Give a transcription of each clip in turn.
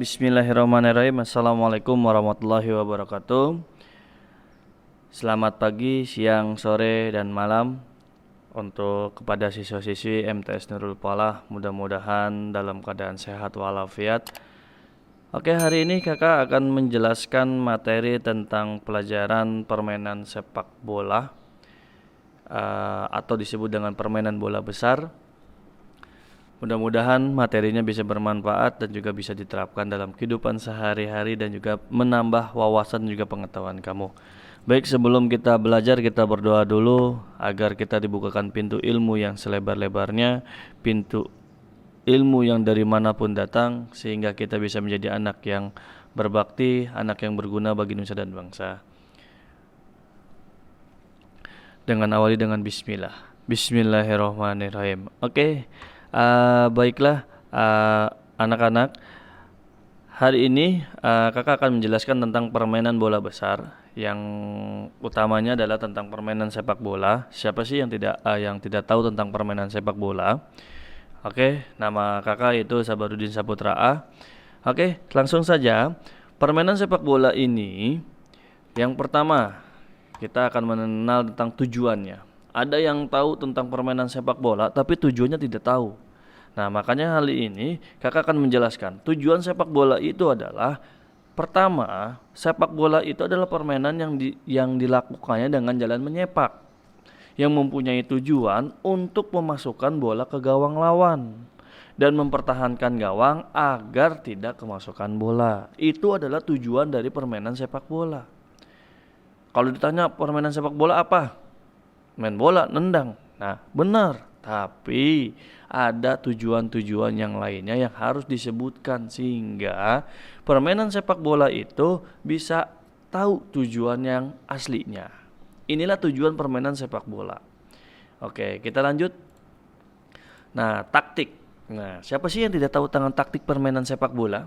Bismillahirrahmanirrahim. Assalamualaikum warahmatullahi wabarakatuh. Selamat pagi, siang, sore, dan malam untuk kepada siswa-siswi MTS Nurul Falah. Mudah-mudahan dalam keadaan sehat walafiat. Oke, hari ini kakak akan menjelaskan materi tentang pelajaran permainan sepak bola atau disebut dengan permainan bola besar. Mudah-mudahan materinya bisa bermanfaat dan juga bisa diterapkan dalam kehidupan sehari-hari dan juga menambah wawasan dan juga pengetahuan kamu. Baik, sebelum kita belajar, kita berdoa dulu agar kita dibukakan pintu ilmu yang selebar-lebarnya, pintu ilmu yang dari manapun datang, sehingga kita bisa menjadi anak yang berbakti, anak yang berguna bagi nusa dan bangsa. Dengan awali dengan bismillah. Bismillahirrahmanirrahim. Oke. Baiklah anak-anak, hari ini kakak akan menjelaskan tentang permainan bola besar, yang utamanya adalah tentang permainan sepak bola. Siapa sih yang tidak tahu tentang permainan sepak bola? Oke, nama kakak itu Sabarudin Saputra A. Oke, langsung saja. Permainan sepak bola ini, yang pertama kita akan mengenal tentang tujuannya. Ada yang tahu tentang permainan sepak bola tapi tujuannya tidak tahu. Nah, makanya kali ini kakak akan menjelaskan. Tujuan sepak bola itu adalah, pertama, sepak bola itu adalah permainan yang dilakukannya dengan jalan menyepak, yang mempunyai tujuan untuk memasukkan bola ke gawang lawan dan mempertahankan gawang agar tidak kemasukan bola. Itu adalah tujuan dari permainan sepak bola. Kalau ditanya permainan sepak bola apa? Main bola, nendang. Nah, benar. Tapi ada tujuan-tujuan yang lainnya yang harus disebutkan sehingga permainan sepak bola itu bisa tahu tujuan yang aslinya. Inilah tujuan permainan sepak bola. Oke, kita lanjut. Nah, taktik. Nah, siapa sih yang tidak tahu tentang taktik permainan sepak bola?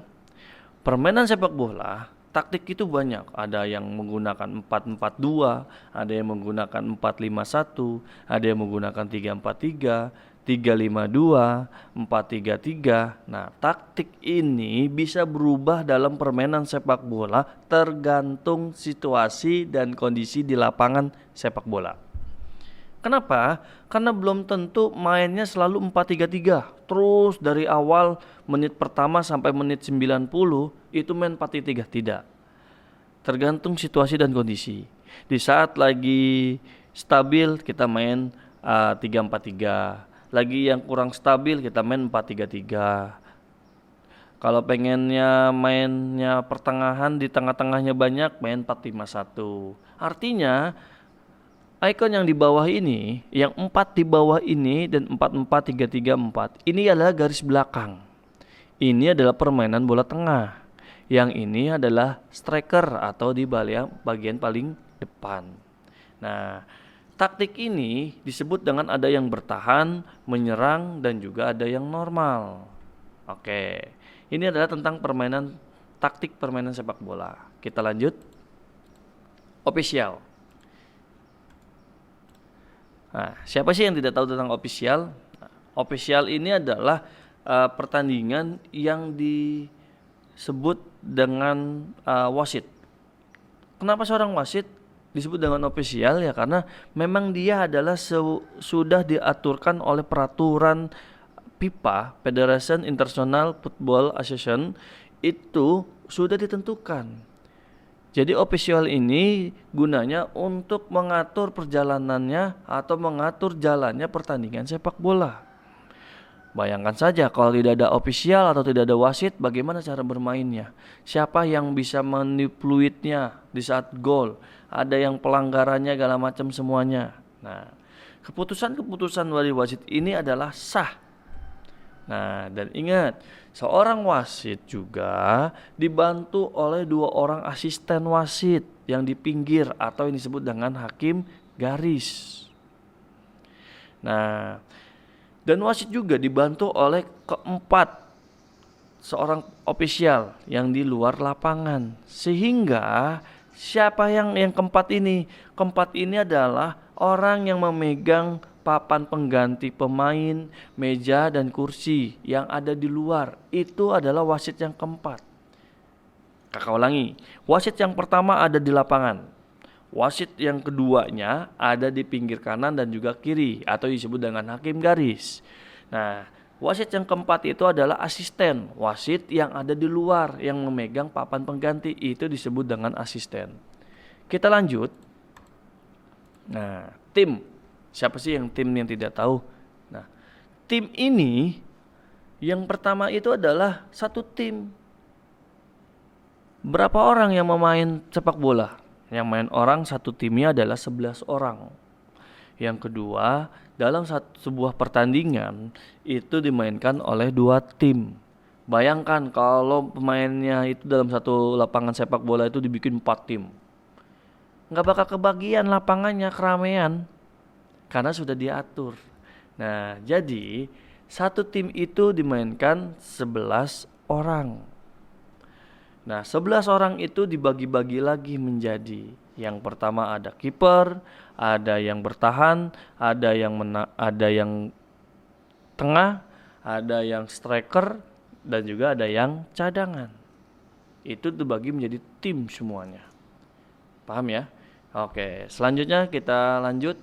Permainan sepak bola, taktik itu banyak. Ada yang menggunakan 4-4-2, ada yang menggunakan 4-5-1, ada yang menggunakan 3-4-3, 3-5-2, 4-3-3. Nah, taktik ini bisa berubah dalam permainan sepak bola tergantung situasi dan kondisi di lapangan sepak bola. Kenapa? Karena belum tentu mainnya selalu 4-3-3. Terus dari awal menit pertama sampai menit 90 itu main 4-3. Tidak. Tergantung situasi dan kondisi. Di saat lagi stabil kita main 3-4-3. Lagi yang kurang stabil kita main 4-3-3. Kalau pengennya mainnya pertengahan, di tengah-tengahnya banyak, main 4-5-1. Artinya icon yang di bawah ini, yang 4 di bawah ini dan 4-4-3-3-4, ini adalah garis belakang. Ini adalah permainan bola tengah. Yang ini adalah striker atau di bagian paling depan. Nah, taktik ini disebut dengan ada yang bertahan, menyerang, dan juga ada yang normal. Oke, ini adalah tentang taktik permainan sepak bola. Kita lanjut. Official. Nah, siapa sih yang tidak tahu tentang official? Nah, official ini adalah pertandingan yang disebut dengan wasit. Kenapa seorang wasit disebut dengan official? Ya karena memang dia adalah sudah diaturkan oleh peraturan FIFA, Federation International Football Association, itu sudah ditentukan. Jadi official ini gunanya untuk mengatur perjalanannya atau mengatur jalannya pertandingan sepak bola. Bayangkan saja kalau tidak ada official atau tidak ada wasit, bagaimana cara bermainnya? Siapa yang bisa menipuitnya di saat gol? Ada yang pelanggarannya segala macam semuanya. Nah, keputusan-keputusan dari wasit ini adalah sah. Nah, dan ingat, seorang wasit juga dibantu oleh 2 orang asisten wasit yang di pinggir atau yang disebut dengan hakim garis. Nah, dan wasit juga dibantu oleh keempat seorang official yang di luar lapangan. Sehingga siapa yang keempat ini? Keempat ini adalah orang yang memegang papan pengganti pemain, meja dan kursi yang ada di luar. Itu adalah wasit yang keempat. Kakak ulangi. Wasit yang pertama ada di lapangan. Wasit yang keduanya ada di pinggir kanan dan juga kiri atau disebut dengan hakim garis. Nah, wasit yang keempat itu adalah asisten. Wasit yang ada di luar yang memegang papan pengganti itu disebut dengan asisten. Kita lanjut. Nah, tim. Siapa sih yang tim yang tidak tahu? Nah, tim ini yang pertama itu adalah satu tim. Berapa orang yang memain sepak bola? Yang main orang satu timnya adalah 11 orang. Yang kedua, dalam sebuah pertandingan itu dimainkan oleh 2 tim. Bayangkan kalau pemainnya itu dalam satu lapangan sepak bola itu dibikin 4 tim. Nggak bakal kebagian lapangannya, keramaian. Karena sudah diatur. Nah, jadi satu tim itu dimainkan 11 orang. Nah, 11 orang itu dibagi-bagi lagi menjadi, yang pertama ada kiper, ada yang bertahan, ada yang tengah, ada yang striker, dan juga ada yang cadangan. Itu dibagi menjadi tim semuanya. Paham ya? Oke, selanjutnya kita lanjut.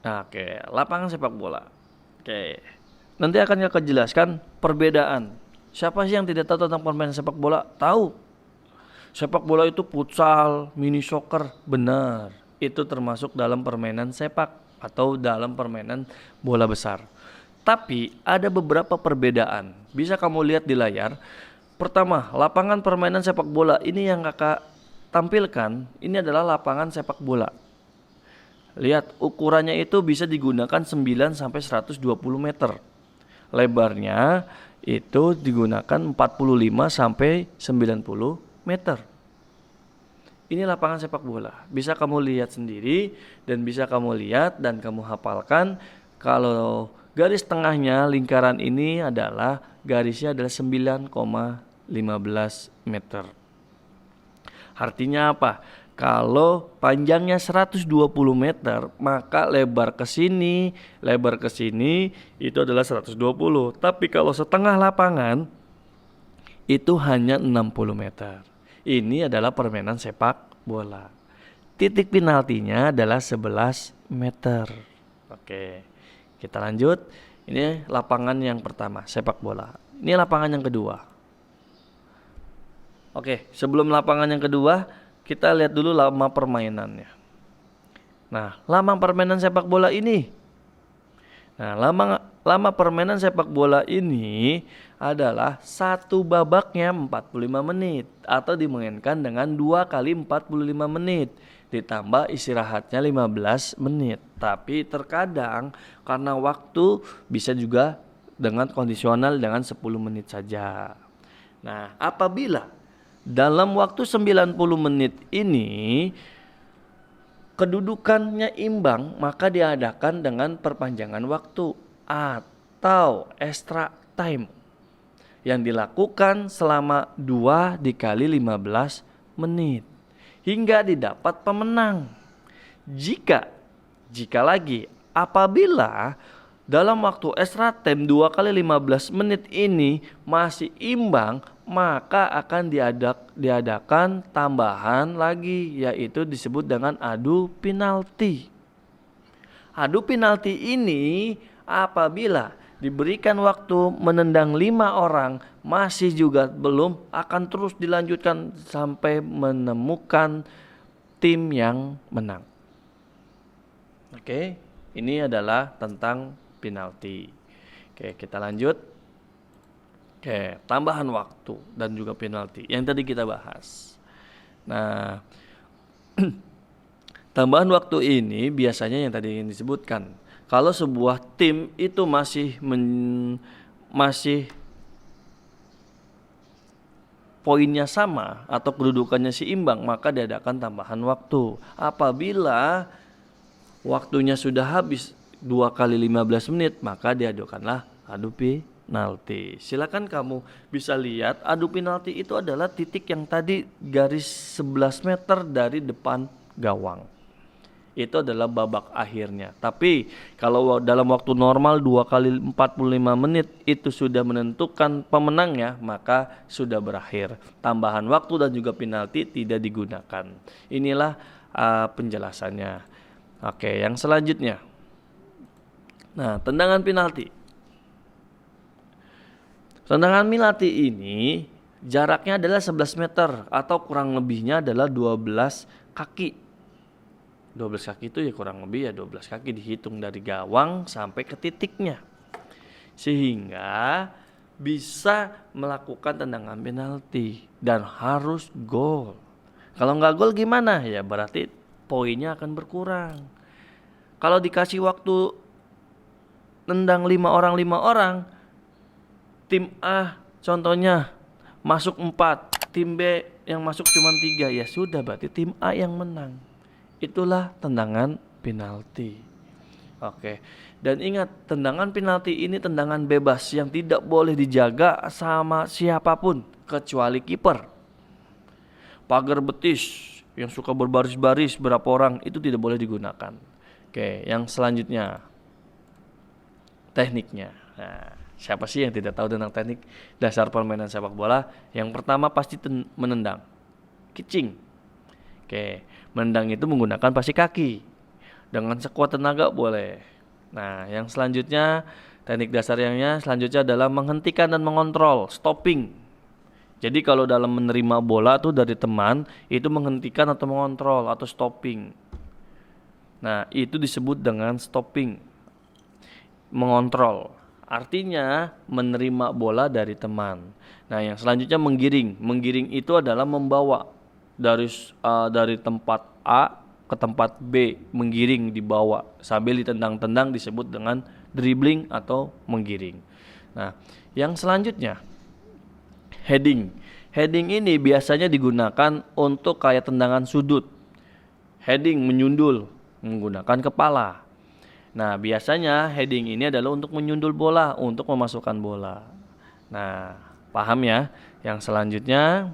Nah, oke, lapangan sepak bola. Oke. Nanti akan kakak jelaskan perbedaan. Siapa sih yang tidak tahu tentang permainan sepak bola? Tahu. Sepak bola itu futsal, mini soccer. Benar. Itu termasuk dalam permainan sepak atau dalam permainan bola besar. Tapi ada beberapa perbedaan. Bisa kamu lihat di layar. Pertama, lapangan permainan sepak bola ini yang kakak tampilkan. Ini adalah lapangan sepak bola. Lihat, ukurannya itu bisa digunakan 9 sampai 120 meter. Lebarnya itu digunakan 45 sampai 90 meter. Ini lapangan sepak bola. Bisa kamu lihat sendiri dan bisa kamu lihat dan kamu hafalkan kalau garis tengahnya lingkaran ini adalah garisnya adalah 9,15 meter. Artinya apa? Kalau panjangnya 120 meter, maka lebar ke sini itu adalah 120. Tapi kalau setengah lapangan itu hanya 60 meter. Ini adalah permainan sepak bola. Titik penaltinya adalah 11 meter. Oke. Kita lanjut. Ini lapangan yang pertama, sepak bola. Ini lapangan yang kedua. Oke, sebelum lapangan yang kedua, kita lihat dulu lama permainannya. Nah, lama permainan sepak bola ini. Nah, lama permainan sepak bola ini adalah satu babaknya 45 menit atau dimainkan dengan 2 kali 45 menit ditambah istirahatnya 15 menit. Tapi terkadang karena waktu bisa juga dengan kondisional dengan 10 menit saja. Nah, apabila dalam waktu 90 menit ini kedudukannya imbang, maka diadakan dengan perpanjangan waktu atau extra time yang dilakukan selama 2 dikali 15 menit hingga didapat pemenang. Jika lagi apabila dalam waktu extra time 2 kali 15 menit ini masih imbang, maka akan diadakan tambahan lagi, yaitu disebut dengan adu penalti. Adu penalti ini apabila diberikan waktu menendang 5 orang masih juga belum, akan terus dilanjutkan sampai menemukan tim yang menang. Oke, ini adalah tentang penalti. Oke, kita lanjut. Oke, tambahan waktu dan juga penalti yang tadi kita bahas. Nah, tambahan waktu ini biasanya yang tadi disebutkan. Kalau sebuah tim itu masih poinnya sama atau kedudukannya seimbang, maka diadakan tambahan waktu. Apabila waktunya sudah habis 2 kali 15 menit, maka diadukanlah adu penalti. Silakan kamu bisa lihat adu penalti itu adalah titik yang tadi garis 11 meter dari depan gawang. itu adalah babak akhirnya. Tapi kalau dalam waktu normal 2 kali 45 menit itu sudah menentukan pemenangnya, maka sudah berakhir. Tambahan waktu dan juga penalti tidak digunakan. Inilah penjelasannya. Oke, yang selanjutnya. Nah, tendangan penalti. Tendangan penalti ini jaraknya adalah 11 meter atau kurang lebihnya adalah 12 kaki. 12 kaki itu ya kurang lebih ya 12 kaki dihitung dari gawang sampai ke titiknya. Sehingga bisa melakukan tendangan penalti dan harus gol. Kalau nggak gol gimana? Ya berarti poinnya akan berkurang. Kalau dikasih waktu nendang 5 orang, tim A contohnya masuk 4, tim B yang masuk cuma 3, ya sudah berarti tim A yang menang. Itulah tendangan penalti. Oke. Dan ingat, tendangan penalti ini tendangan bebas yang tidak boleh dijaga sama siapapun kecuali kiper. Pagar betis yang suka berbaris-baris berapa orang itu tidak boleh digunakan. Oke, yang selanjutnya tekniknya. Nah, siapa sih yang tidak tahu tentang teknik dasar permainan sepak bola? Yang pertama pasti menendang. Kicing. Oke, menendang itu menggunakan pasti kaki. Dengan sekuat tenaga boleh. Nah, yang selanjutnya teknik dasarnya selanjutnya adalah menghentikan dan mengontrol, stopping. Jadi kalau dalam menerima bola tuh dari teman, itu menghentikan atau mengontrol atau stopping. Nah, itu disebut dengan stopping. Mengontrol. Artinya menerima bola dari teman. Nah, yang selanjutnya menggiring. Menggiring itu adalah membawa dari tempat A ke tempat B, menggiring, dibawa sambil ditendang-tendang, disebut dengan dribbling atau menggiring. Nah, yang selanjutnya heading. Heading ini biasanya digunakan untuk kayak tendangan sudut. Heading menyundul menggunakan kepala. Nah, biasanya heading ini adalah untuk menyundul bola, untuk memasukkan bola. Nah, paham ya? Yang selanjutnya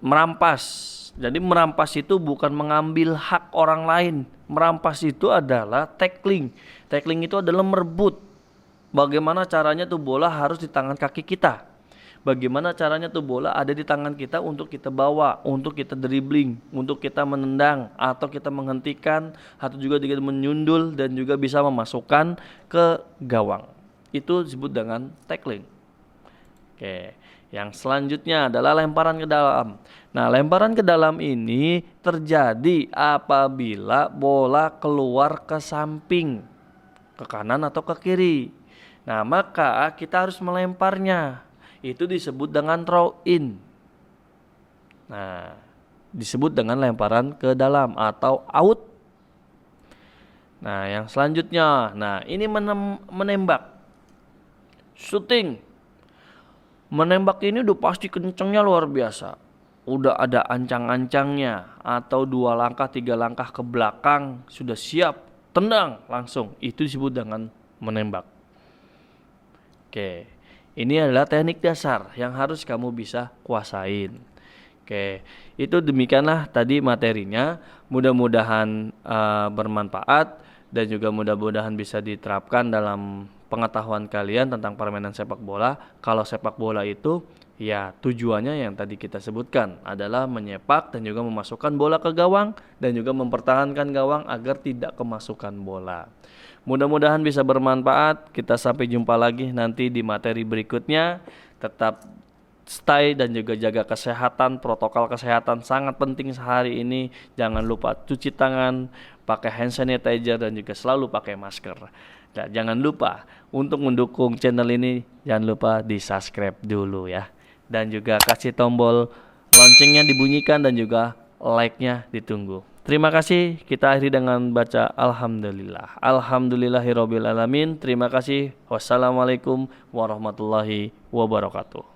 merampas. Jadi merampas itu bukan mengambil hak orang lain. Merampas itu adalah tackling. Tackling itu adalah merebut. Bagaimana caranya tuh bola harus di tangan kaki kita. Bagaimana caranya tuh bola ada di tangan kita untuk kita bawa, untuk kita dribbling, untuk kita menendang, atau kita menghentikan, atau juga kita menyundul dan juga bisa memasukkan ke gawang. Itu disebut dengan tackling. Oke, yang selanjutnya adalah lemparan ke dalam. Nah, lemparan ke dalam ini terjadi apabila bola keluar ke samping, ke kanan atau ke kiri. Nah, maka kita harus melemparnya. Itu disebut dengan throw in. Nah, disebut dengan lemparan ke dalam atau out. Nah, yang selanjutnya, nah ini menembak, shooting. Menembak ini udah pasti kencengnya luar biasa. Udah ada ancang-ancangnya, atau 2 langkah 3 langkah ke belakang sudah siap tendang langsung. Itu disebut dengan menembak. Oke, ini adalah teknik dasar yang harus kamu bisa kuasain. Oke, itu demikianlah tadi materinya. Mudah-mudahan bermanfaat dan juga mudah-mudahan bisa diterapkan dalam pengetahuan kalian tentang permainan sepak bola. Kalau sepak bola itu ya tujuannya yang tadi kita sebutkan adalah menyepak dan juga memasukkan bola ke gawang dan juga mempertahankan gawang agar tidak kemasukan bola. Mudah-mudahan bisa bermanfaat. Kita sampai jumpa lagi nanti di materi berikutnya. Tetap stay dan juga jaga kesehatan. Protokol kesehatan sangat penting sehari ini. Jangan lupa cuci tangan, pakai hand sanitizer dan juga selalu pakai masker. Nah, jangan lupa untuk mendukung channel ini, jangan lupa di subscribe dulu ya. Dan juga kasih tombol loncengnya dibunyikan dan juga like-nya ditunggu. Terima kasih. Kita akhiri dengan baca Alhamdulillah. Alhamdulillahirobbilalamin. Terima kasih. Wassalamualaikum warahmatullahi wabarakatuh.